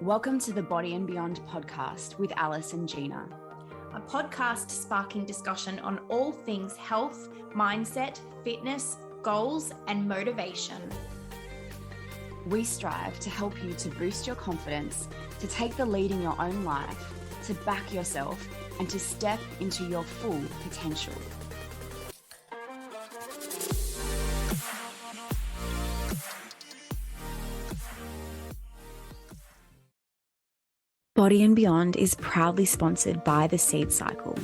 Welcome to the Body and Beyond podcast with Alice and Gina. A podcast sparking discussion on all things health, mindset, fitness, goals, and motivation. We strive to help you to boost your confidence, to take the lead in your own life, to back yourself, and to step into your full potential. Body and Beyond is proudly sponsored by The Seed Cycle.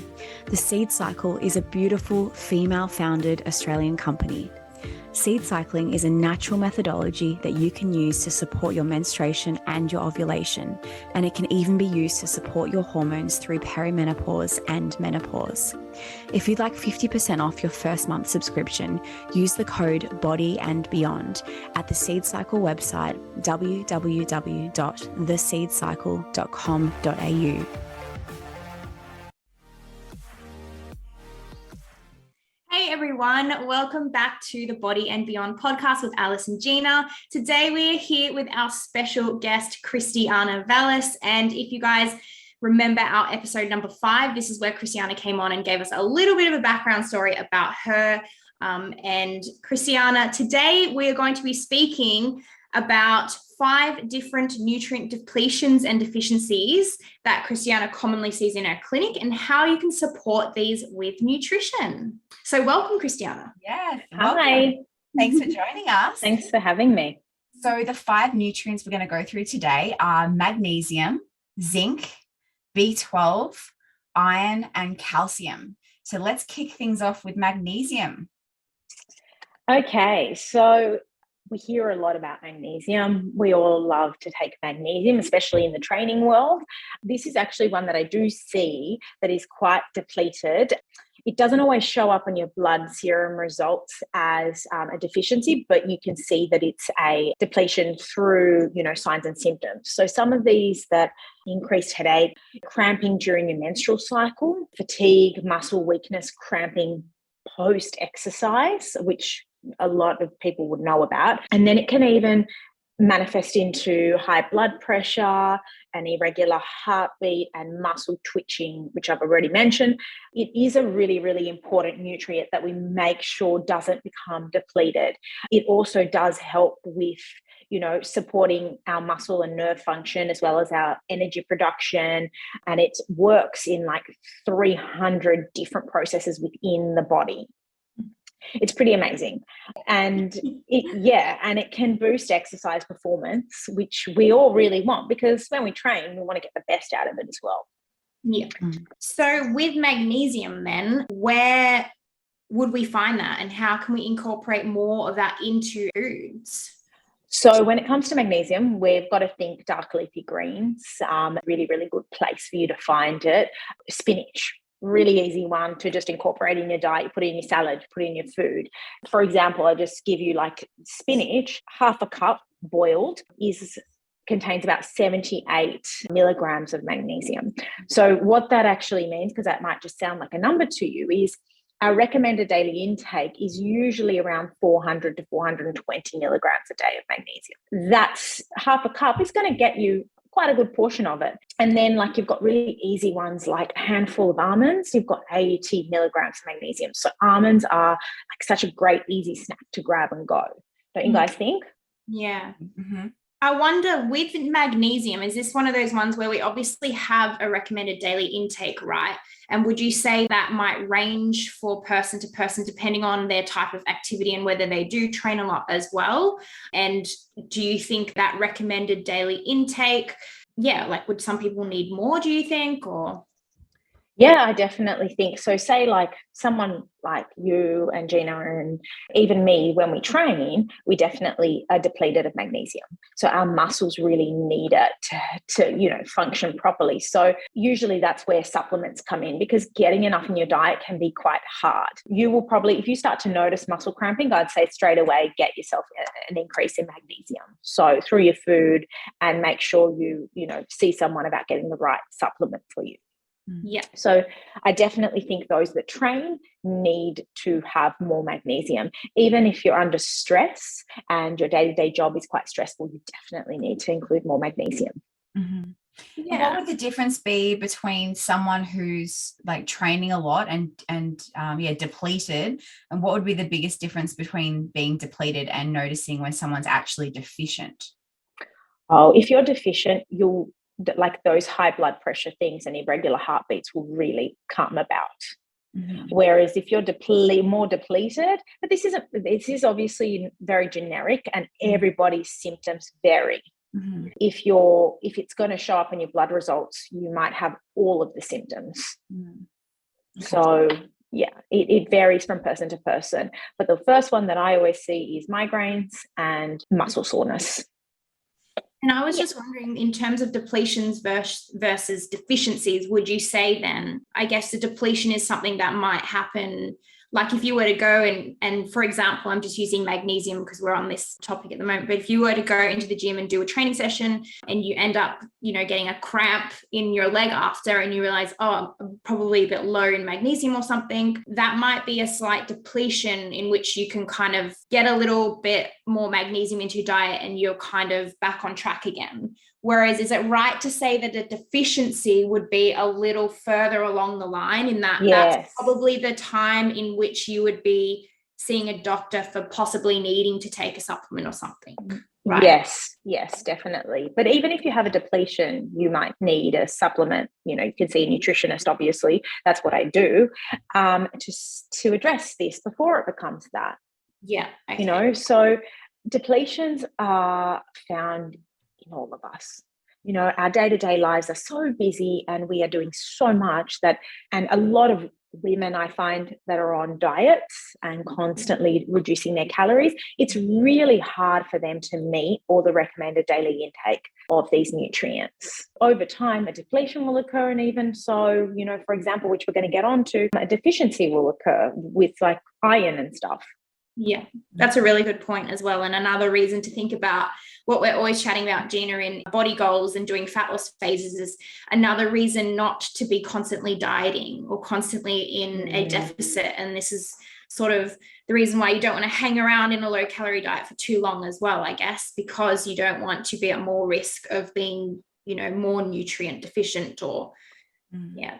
The Seed Cycle is a beautiful female-founded Australian company. Seed cycling is a natural methodology that you can use to support your menstruation and your ovulation, and it can even be used to support your hormones through perimenopause and menopause. If you'd like 50% off your first month subscription, use the code BODYANDBEYOND at the Seed Cycle website www.theseedcycle.com.au. Hey everyone, welcome back to the Body and Beyond podcast with Alice and Gina. Today we're here with our special guest, Christiana Velis. And if you guys remember our episode number 5, this is where Christiana came on and gave us a little bit of a background story about her. And Christiana, today we are going to be speaking about 5 different nutrient depletions and deficiencies that Christiana commonly sees in our clinic and how you can support these with nutrition. So welcome, Christiana. Yes. Hi. Welcome. Thanks for joining us. Thanks for having me. So the 5 nutrients we're going to go through today are magnesium, zinc, B12, iron, and calcium. So let's kick things off with magnesium. Okay, so we hear a lot about magnesium. We all love to take magnesium, especially in the training world. This is actually one that I do see that is quite depleted. It doesn't always show up on your blood serum results as a deficiency, but you can see that it's a depletion through, signs and symptoms. So some of these that increased headache, cramping during your menstrual cycle, fatigue, muscle weakness, cramping post-exercise, which a lot of people would know about. And then it can even manifest into high blood pressure, an irregular heartbeat, and muscle twitching, which I've already mentioned. It is a really, really important nutrient that we make sure doesn't become depleted. It also does help with, supporting our muscle and nerve function as well as our energy production. And it works in like 300 different processes within the body. It's pretty amazing. And it can boost exercise performance, which we all really want because when we train, we want to get the best out of it as well. Yeah. So with magnesium then, where would we find that and how can we incorporate more of that into foods? So when it comes to magnesium, we've got to think dark leafy greens. Really, really good place for you to find it. Spinach. Really easy one to just incorporate in your diet. You put it in your salad, you put it in your food. For example, I'll just give you like spinach, half a cup boiled contains about 78 milligrams of magnesium. So what that actually means, because that might just sound like a number to you, is our recommended daily intake is usually around 400 to 420 milligrams a day of magnesium. That's half a cup is going to get you quite a good portion of it. And then like you've got really easy ones like a handful of almonds, you've got 80 milligrams of magnesium. So almonds are like such a great easy snack to grab and go. Don't you guys think? Yeah. Mm-hmm. I wonder with magnesium, is this one of those ones where we obviously have a recommended daily intake, right? And would you say that might range for person to person depending on their type of activity and whether they do train a lot as well? And do you think that recommended daily intake, would some people need more, do you think, or? Yeah, I definitely think so. Say like someone like you and Gina and even me, when we train, we definitely are depleted of magnesium. So our muscles really need it to function properly. So usually that's where supplements come in because getting enough in your diet can be quite hard. You will probably, if you start to notice muscle cramping, I'd say straight away, get yourself an increase in magnesium. So through your food and make sure you see someone about getting the right supplement for you. Yeah. So I definitely think those that train need to have more magnesium. Even if you're under stress and your day-to-day job is quite stressful, you definitely need to include more magnesium. Mm-hmm. Yeah. What would the difference be between someone who's like training a lot and depleted, and what would be the biggest difference between being depleted and noticing when someone's actually deficient? Oh, if you're deficient, you'll like those high blood pressure things and irregular heartbeats will really come about. Mm-hmm. Whereas if you're more depleted, but this is obviously very generic and everybody's symptoms vary. Mm-hmm. If it's going to show up in your blood results, you might have all of the symptoms. Mm-hmm. Okay. So yeah, it varies from person to person. But the first one that I always see is migraines and muscle soreness. And I was just wondering, in terms of depletions versus deficiencies, would you say then, I guess the depletion is something that might happen, like if you were to go and for example, I'm just using magnesium because we're on this topic at the moment, but if you were to go into the gym and do a training session and you end up, getting a cramp in your leg after, and you realize, oh, I'm probably a bit low in magnesium or something, that might be a slight depletion in which you can kind of get a little bit more magnesium into your diet and you're kind of back on track again. Whereas, is it right to say that a deficiency would be a little further along the line in that that's probably the time in which you would be seeing a doctor for possibly needing to take a supplement or something, right? Yes, definitely. But even if you have a depletion, you might need a supplement. You can see a nutritionist, obviously. That's what I do, to address this before it becomes that. Yeah. Okay. So depletions are found in all of us. Our day-to-day lives are so busy and we are doing so much and a lot of women I find that are on diets and constantly reducing their calories, it's really hard for them to meet all the recommended daily intake of these nutrients. Over time, a depletion will occur, and even so, for example, which we're going to get onto, a deficiency will occur with like iron and stuff. Yeah, that's a really good point as well. And another reason to think about what we're always chatting about, Gina, in body goals and doing fat loss phases is another reason not to be constantly dieting or constantly in a deficit. And this is sort of the reason why you don't want to hang around in a low calorie diet for too long as well, I guess, because you don't want to be at more risk of being, more nutrient deficient or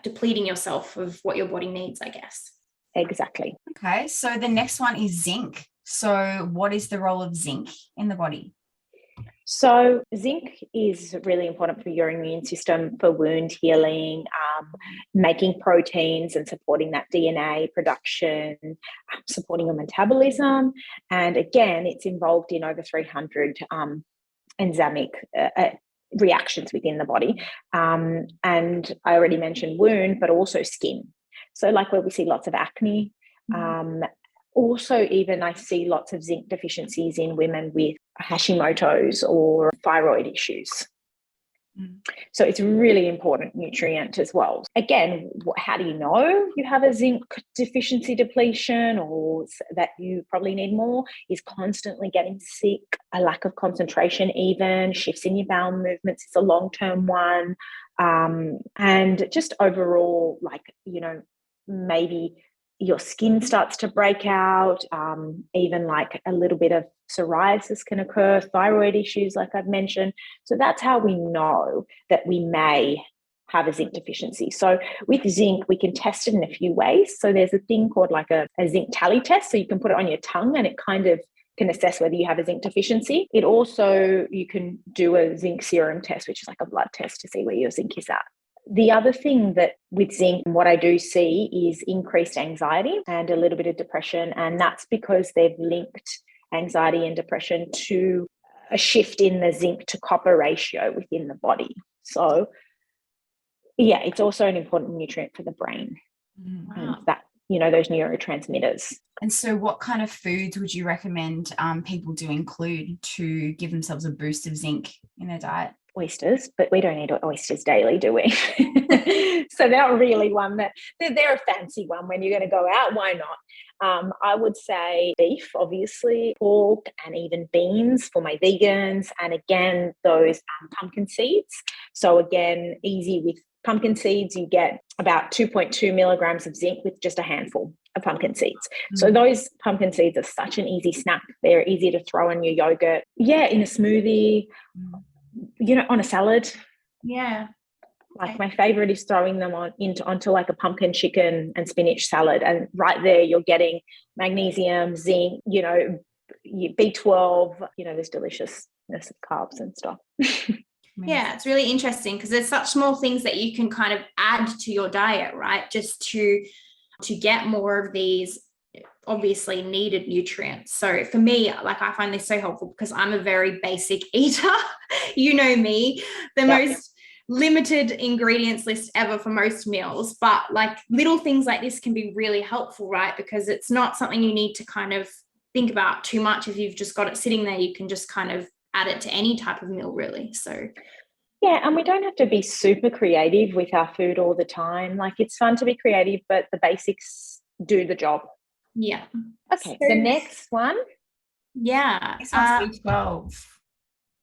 depleting yourself of what your body needs, I guess. Exactly. Okay, so the next one is zinc. So what is the role of zinc in the body? So zinc is really important for your immune system, for wound healing, making proteins and supporting that DNA production, supporting your metabolism. And again, it's involved in over 300 enzymic reactions within the body. And I already mentioned wound, but also skin. So like where we see lots of acne, also even I see lots of zinc deficiencies in women with Hashimoto's or thyroid issues. So it's a really important nutrient as well. Again, how do you know you have a zinc deficiency depletion or that you probably need more? Is constantly getting sick, a lack of concentration, even shifts in your bowel movements is a long-term one. And just overall, maybe your skin starts to break out, even like a little bit of psoriasis can occur, thyroid issues, like I've mentioned. So that's how we know that we may have a zinc deficiency. So with zinc, we can test it in a few ways. So there's a thing called like a zinc tally test. So you can put it on your tongue and it kind of can assess whether you have a zinc deficiency. It also, you can do a zinc serum test, which is like a blood test to see where your zinc is at. The other thing that with zinc, what I do see is increased anxiety and a little bit of depression. And that's because they've linked anxiety and depression to a shift in the zinc to copper ratio within the body. So yeah, it's also an important nutrient for the brain. Wow. That, those neurotransmitters. And so what kind of foods would you recommend people do include to give themselves a boost of zinc in their diet? Oysters, but we don't eat oysters daily, do we? So they're not really one that they're a fancy one when you're going to go out. Why not? I would say beef, obviously, pork, and even beans for my vegans. And again, those pumpkin seeds. So again, easy with pumpkin seeds, you get about 2.2 milligrams of zinc with just a handful of pumpkin seeds. So those pumpkin seeds are such an easy snack. They're easy to throw in your yogurt. Yeah, in a smoothie. On a salad, Yeah. Like my favorite is throwing them onto like a pumpkin chicken and spinach salad. And right there, you're getting magnesium, zinc, B12, there's deliciousness of carbs and stuff. Yeah, it's really interesting because there's such small things that you can kind of add to your diet, right? Just to get more of these obviously needed nutrients. So for me, like I find this so helpful because I'm a very basic eater. You know me, the most limited ingredients list ever for most meals, but like little things like this can be really helpful, right? Because it's not something you need to kind of think about too much. If you've just got it sitting there, you can just kind of add it to any type of meal, really. So yeah, and we don't have to be super creative with our food all the time. Like it's fun to be creative, but the basics do the job. Yeah. Okay, so the next one. Yeah. This one's B12.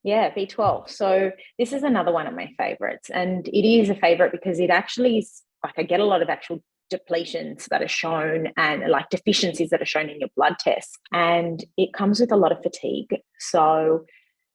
Yeah, B12. So this is another one of my favorites. And it is a favorite because it actually is like I get a lot of actual depletions that are shown and like deficiencies that are shown in your blood tests. And it comes with a lot of fatigue. So,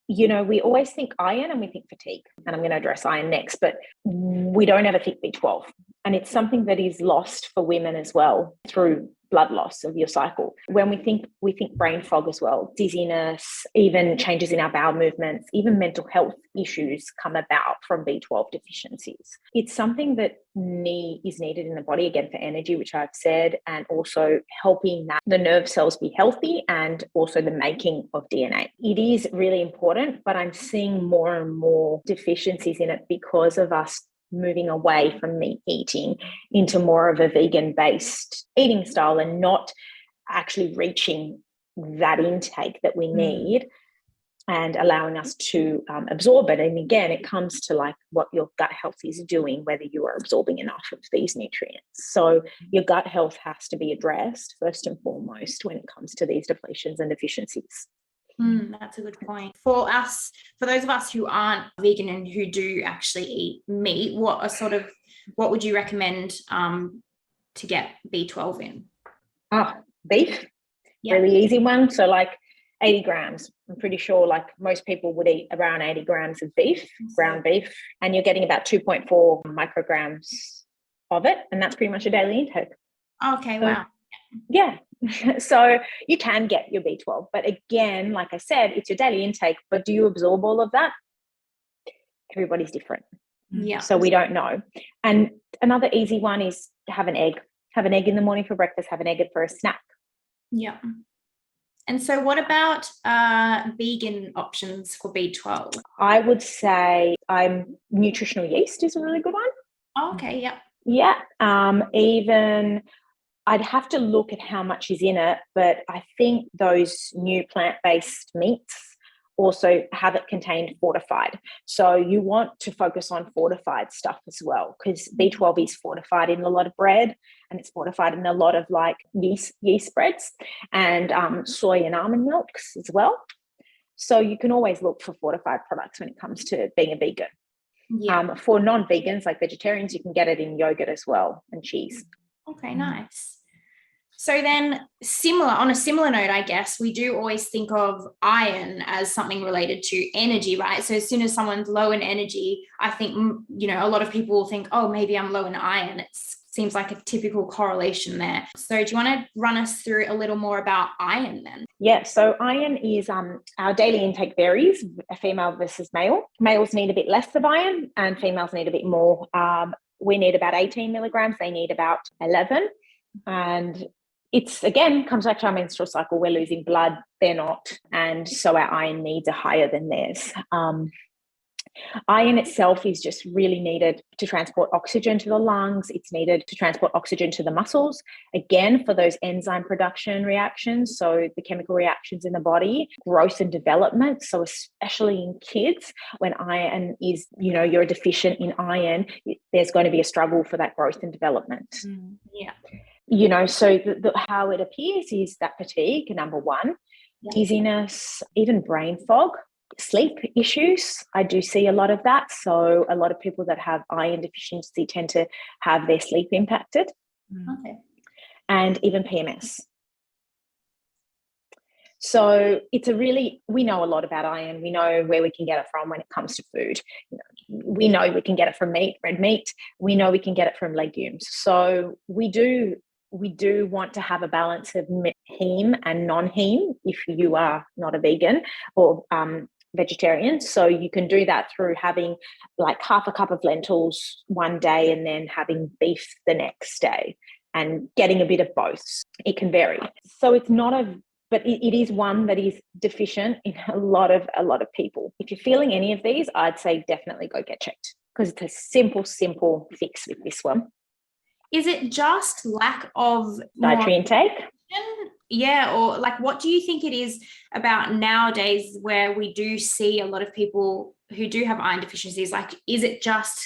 we always think iron and we think fatigue. And I'm going to address iron next, but we don't ever think B12. And it's something that is lost for women as well through blood loss of your cycle. When we think brain fog as well, dizziness, even changes in our bowel movements, even mental health issues come about from B12 deficiencies. It's something that is needed in the body, again, for energy, which I've said, and also helping that the nerve cells be healthy and also the making of DNA. It is really important, but I'm seeing more and more deficiencies in it because of us moving away from meat eating into more of a vegan-based eating style and not actually reaching that intake that we need and allowing us to absorb it. And again, it comes to like what your gut health is doing, whether you are absorbing enough of these nutrients. So your gut health has to be addressed first and foremost when it comes to these depletions and deficiencies. That's a good point. For those of us who aren't vegan and who do actually eat meat, what would you recommend to get B12 in? Beef, really easy one. So like 80 grams. I'm pretty sure like most people would eat around 80 grams of beef, ground beef, and you're getting about 2.4 micrograms of it. And that's pretty much a daily intake. Okay, wow. Yeah. So you can get your B12, but again, like I said, it's your daily intake, but do you absorb all of that? Everybody's different. Yeah. So we don't know. And another easy one is have an egg. Have an egg in the morning for breakfast, have an egg for a snack. Yeah. And so what about vegan options for B12? I would say nutritional yeast is a really good one. Oh, okay, yeah. Yeah. Even I'd have to look at how much is in it, but I think those new plant-based meats also have it contained fortified. So you want to focus on fortified stuff as well, because B12 is fortified in a lot of bread and it's fortified in a lot of like yeast breads and soy and almond milks as well. So you can always look for fortified products when it comes to being a vegan. Yeah. For non-vegans, like vegetarians, you can get it in yogurt as well and cheese. Okay, nice. So then on a similar note, I guess, we do always think of iron as something related to energy, right? So as soon as someone's low in energy, I think, a lot of people will think, oh, maybe I'm low in iron. It seems like a typical correlation there. So do you want to run us through a little more about iron then? Yeah, so iron is our daily intake varies, female versus male. Males need a bit less of iron and females need a bit more. We need about 18 milligrams. They need about 11. And it's, again, comes back to our menstrual cycle. We're losing blood, they're not. And so our iron needs are higher than theirs. Iron itself is just really needed to transport oxygen to the lungs. It's needed to transport oxygen to the muscles, again, for those enzyme production reactions. So the chemical reactions in the body, growth and development. So especially in kids, when iron is, you're deficient in iron, there's going to be a struggle for that growth and development. Yeah. So how it appears is that fatigue, number one, dizziness, even brain fog, sleep issues. I do see a lot of that. So a lot of people that have iron deficiency tend to have their sleep impacted. Okay. And even PMS. So we know a lot about iron. We know where we can get it from when it comes to food. We know we can get it from meat, red meat. We know we can get it from legumes. So we do want to have a balance of heme and non-heme if you are not a vegan or vegetarian. So you can do that through having like half a cup of lentils one day and then having beef the next day and getting a bit of both. It can vary. So it's not but it is one that is deficient in a lot of people. If you're feeling any of these, I'd say definitely go get checked, because it's a simple fix with this one. Is it just lack of dietary intake? Yeah, or like, what do you think it is about nowadays where we do see a lot of people who do have iron deficiencies? Like, is it just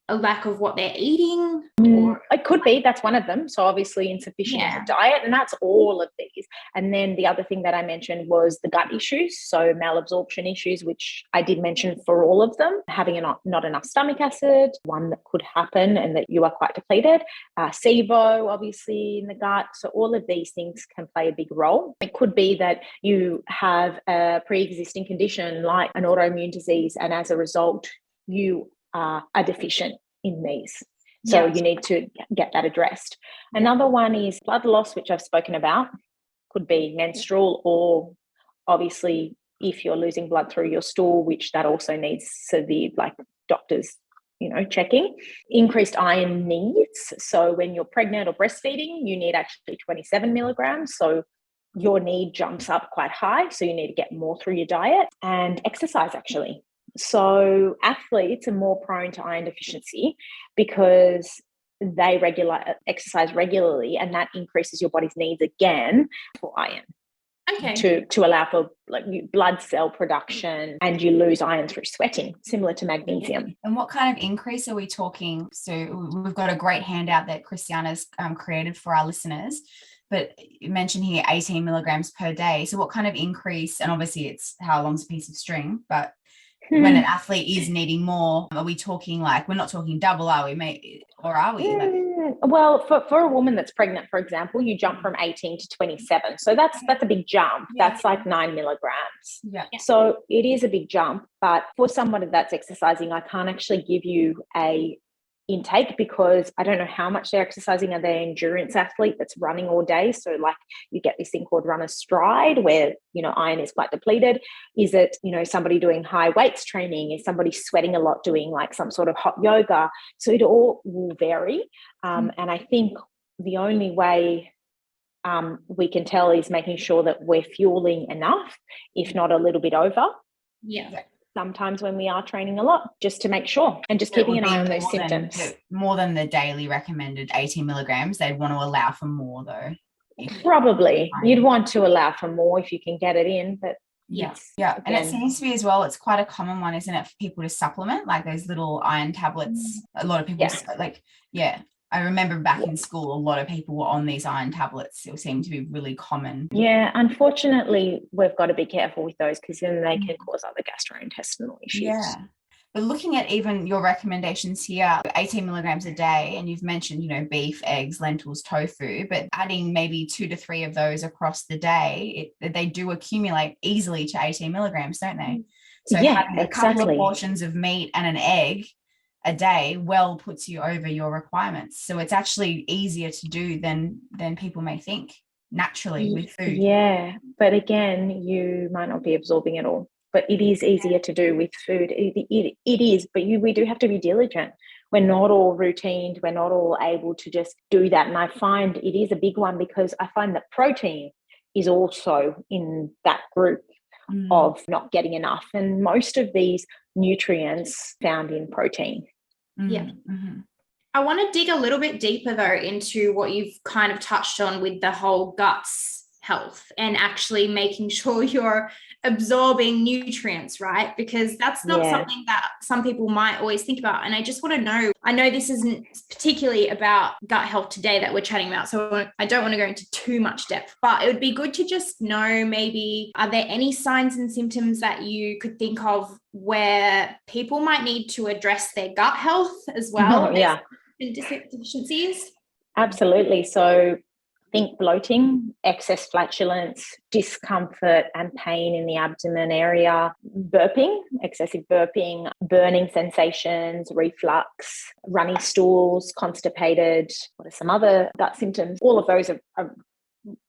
a lack of what they're eating? Or it could be. That's one of them. So obviously insufficient diet, and that's all of these. And then the other thing that I mentioned was the gut issues. So malabsorption issues, which I did mention for all of them. Having not enough stomach acid, one that could happen, and that you are quite depleted. SIBO, obviously, in the gut. So all of these things can play a big role. It could be that you have a pre-existing condition like an autoimmune disease, and as a result, you are deficient in these. So you need to get that addressed. Another one is blood loss, which I've spoken about. Could be menstrual, or obviously if you're losing blood through your stool, which that also needs severe, like doctors, checking. Increased iron needs. So when you're pregnant or breastfeeding, you need actually 27 milligrams. So your need jumps up quite high. So you need to get more through your diet. And exercise, actually. So athletes are more prone to iron deficiency because they exercise regularly, and that increases your body's needs again for iron. Okay. To allow for like blood cell production, and you lose iron through sweating, similar to magnesium. And what kind of increase are we talking? So we've got a great handout that Christiana's created for our listeners. But you mentioned here 18 milligrams per day. So what kind of increase? And obviously it's how long's a piece of string, but when an athlete is needing more, are we talking like, we're not talking double, are we? Or are we? Well, for a woman that's pregnant, for example, you jump from 18 to 27. So that's a big jump. Yeah. That's like 9 milligrams. Yeah. So it is a big jump. But for somebody that's exercising, I can't actually give you a intake because I don't know how much they're exercising. Are they an endurance athlete that's running all day? So like you get this thing called runner's stride where, iron is quite depleted. Is it, somebody doing high weights training? Is somebody sweating a lot doing like some sort of hot yoga? So it all will vary. And I think the only way we can tell is making sure that we're fueling enough, if not a little bit over. Yeah. Sometimes when we are training a lot, just to make sure, and just keeping an eye on those symptoms. More than the daily recommended 18 milligrams, they'd want to allow for more though. Probably. You'd want to allow for more if you can get it in, but yeah. And it seems to be as well, it's quite a common one, isn't it, for people to supplement, like those little iron tablets. A lot of people I remember back in school, a lot of people were on these iron tablets. It seemed to be really common. Yeah, unfortunately, we've got to be careful with those because then they can cause other gastrointestinal issues. Yeah. But looking at even your recommendations here, 18 milligrams a day, and you've mentioned, beef, eggs, lentils, tofu, but adding maybe 2 to 3 of those across the day, they do accumulate easily to 18 milligrams, don't they? So having a couple of portions of meat and an egg a day puts you over your requirements. So it's actually easier to do than people may think naturally with food. Yeah, but again, you might not be absorbing it all. But it is easier to do with food. It is, but we do have to be diligent. We're not all routined. We're not all able to just do that. And I find it is a big one because I find that protein is also in that group of not getting enough. And most of these nutrients found in protein. Yeah. I want to dig a little bit deeper though into what you've kind of touched on with the whole guts health and actually making sure you're absorbing nutrients, right? Because that's not something that some people might always think about. And I just want to know, I know this isn't particularly about gut health today that we're chatting about, so I don't want to go into too much depth, but it would be good to just know, maybe, are there any signs and symptoms that you could think of where people might need to address their gut health as well? Yeah. And deficiencies? Absolutely. So think bloating, excess flatulence, discomfort and pain in the abdomen area, burping, excessive burping, burning sensations, reflux, runny stools, constipated. What are some other gut symptoms? All of those are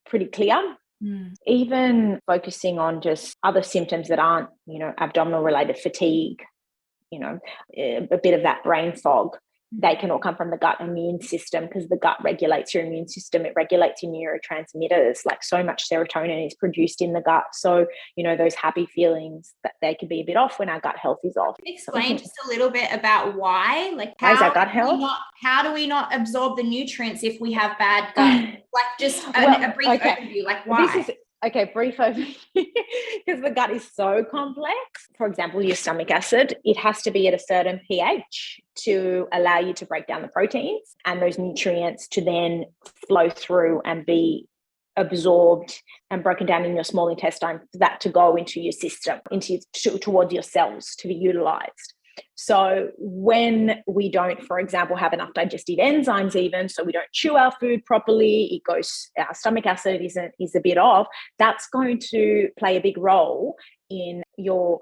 pretty clear. Even focusing on just other symptoms that aren't, abdominal related, fatigue, a bit of that brain fog, they can all come from the gut immune system, because the gut regulates your immune system. It regulates your neurotransmitters. Like, so much serotonin is produced in the gut. So, those happy feelings, that they could be a bit off when our gut health is off. Explain just a little bit about why, like, why is our gut health? How do we not absorb the nutrients if we have bad gut? Like, just a brief overview, like why? Brief overview, because the gut is so complex. For example, your stomach acid, it has to be at a certain pH to allow you to break down the proteins and those nutrients to then flow through and be absorbed and broken down in your small intestine, for that to go into your system, towards your cells to be utilized. So when we don't, for example, have enough digestive enzymes, even so we don't chew our food properly, our stomach acid is a bit off, that's going to play a big role in your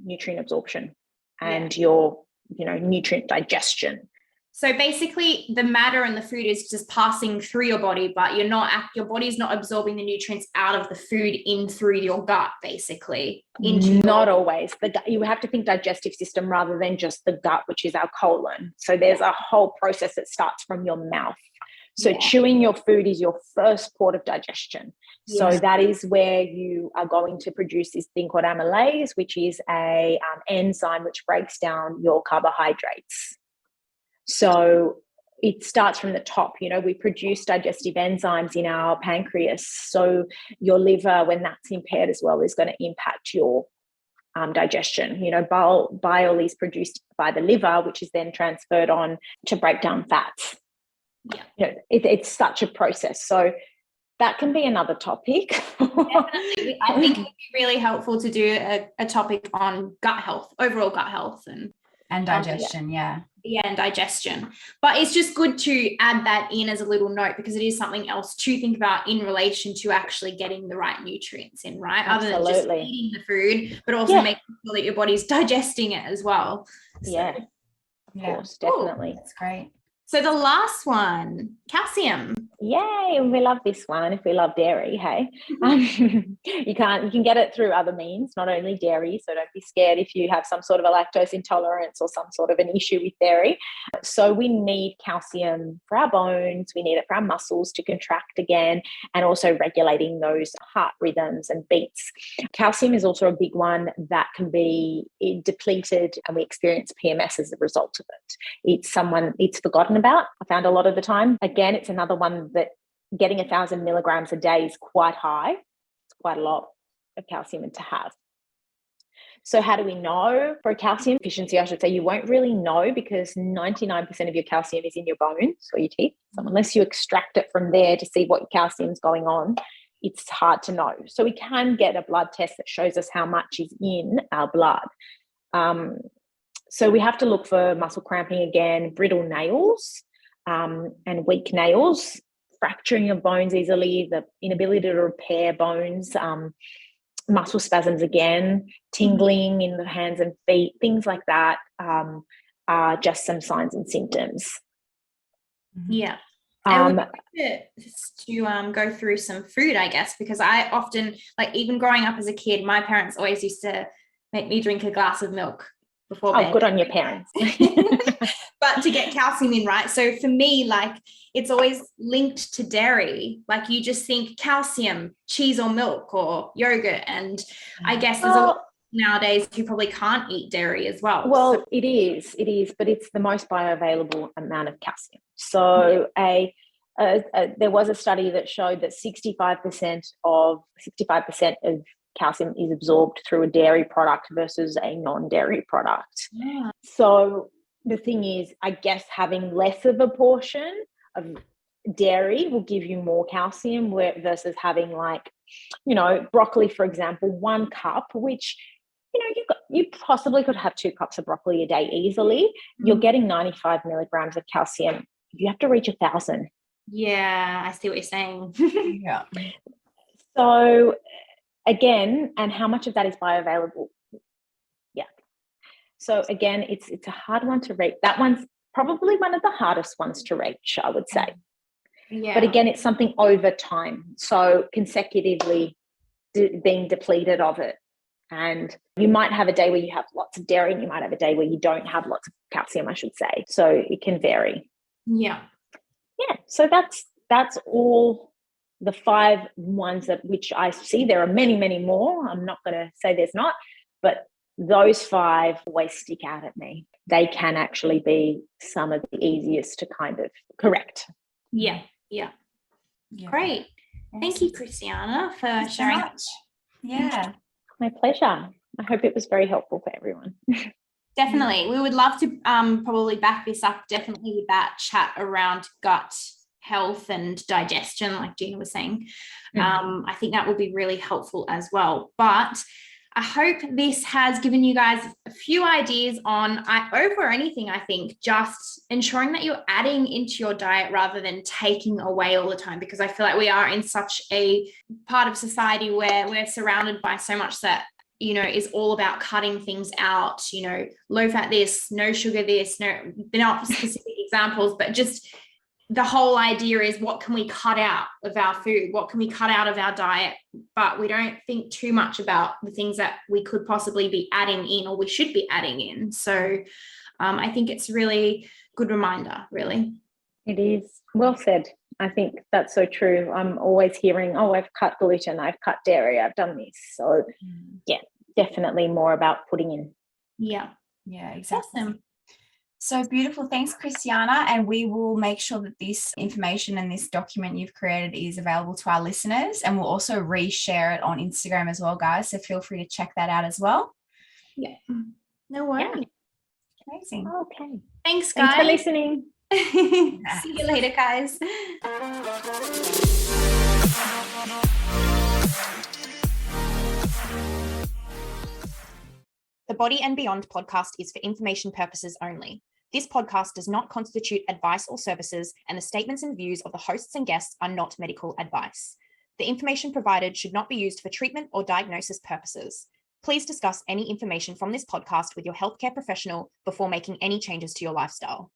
nutrient absorption and your nutrient digestion. So basically the matter in the food is just passing through your body, but your body's not absorbing the nutrients out of the food in through your gut, basically. Not always. The gut, you have to think digestive system rather than just the gut, which is our colon. So there's a whole process that starts from your mouth. So chewing your food is your first port of digestion. So that is where you are going to produce this thing called amylase, which is a enzyme which breaks down your carbohydrates. So it starts from the top. We produce digestive enzymes in our pancreas. So your liver, when that's impaired as well, is going to impact your digestion. Bile is produced by the liver, which is then transferred on to break down fats. It's such a process. So that can be another topic. Definitely. I think it would be really helpful to do a topic on gut health, overall gut health and digestion. And digestion. But it's just good to add that in as a little note, because it is something else to think about in relation to actually getting the right nutrients in, right? Absolutely. Other than just eating the food, but also making sure that your body's digesting it as well. Of course, definitely. That's great. So the last one, calcium. Yay, we love this one. If we love dairy, hey. You can get it through other means, not only dairy. So don't be scared if you have some sort of a lactose intolerance or some sort of an issue with dairy. So we need calcium for our bones. We need it for our muscles to contract again, and also regulating those heart rhythms and beats. Calcium is also a big one that can be depleted, and we experience PMS as a result of it. It's forgotten about, I found a lot of the time. Again, it's another one that getting 1,000 milligrams a day is quite high. It's quite a lot of calcium to have. So how do we know? For a calcium deficiency, I should say, you won't really know, because 99% of your calcium is in your bones or your teeth. So unless you extract it from there to see what calcium's going on, it's hard to know. So we can get a blood test that shows us how much is in our blood. So we have to look for muscle cramping again, brittle nails and weak nails, fracturing of bones easily, the inability to repair bones, muscle spasms again, tingling in the hands and feet, things like that are just some signs and symptoms. Yeah. And to go through some food, I guess, because I often, like, even growing up as a kid, my parents always used to make me drink a glass of milk before bed. Oh, good on your parents. But to get calcium in, right? So for me, like, it's always linked to dairy. Like, you just think calcium, cheese or milk or yogurt. And I guess there's a lot nowadays who probably can't eat dairy as well. Well, so it is, but it's the most bioavailable amount of calcium. So there was a study that showed that 65% of calcium is absorbed through a dairy product versus a non-dairy product. Yeah. So the thing is, I guess having less of a portion of dairy will give you more calcium versus having, like, broccoli, for example, 1 cup, which, you possibly could have 2 cups of broccoli a day easily. You're getting 95 milligrams of calcium. You have to reach 1,000. Yeah, I see what you're saying. Yeah. So again, and how much of that is bioavailable? Yeah. So again, it's a hard one to reach. That one's probably one of the hardest ones to reach, I would say. Yeah. But again, it's something over time. So consecutively being depleted of it. And you might have a day where you have lots of dairy, and you might have a day where you don't have lots of calcium, I should say. So it can vary. Yeah. Yeah. So that's all the 5 ones that which I see. There are many, many more. I'm not going to say there's not, but those 5 always stick out at me. They can actually be some of the easiest to kind of correct. Yeah. Great. Thank you, Christiana, for sharing. Yeah. My pleasure. I hope it was very helpful for everyone. Definitely. We would love to probably back this up definitely with that chat around gut health and digestion, like Gina was saying. I think that will be really helpful as well. But I hope this has given you guys a few ideas on, over anything, I think, just ensuring that you're adding into your diet rather than taking away all the time, because I feel like we are in such a part of society where we're surrounded by so much that, you know, is all about cutting things out, you know, low fat this, no sugar this, no, not specific examples, but just the whole idea is what can we cut out of our food? What can we cut out of our diet? But we don't think too much about the things that we could possibly be adding in, or we should be adding in. So I think it's really good reminder, really. It is. Well said. I think that's so true. I'm always hearing, oh, I've cut gluten, I've cut dairy, I've done this. So yeah, definitely more about putting in. Yeah. Yeah, exactly. Awesome. So beautiful. Thanks, Christiana. And we will make sure that this information and this document you've created is available to our listeners. And we'll also reshare it on Instagram as well, guys. So feel free to check that out as well. Yeah. No worries. Yeah. Amazing. Okay. Thanks, guys. Thanks for listening. See you later, guys. The Body and Beyond podcast is for information purposes only. This podcast does not constitute advice or services, and the statements and views of the hosts and guests are not medical advice. The information provided should not be used for treatment or diagnosis purposes. Please discuss any information from this podcast with your healthcare professional before making any changes to your lifestyle.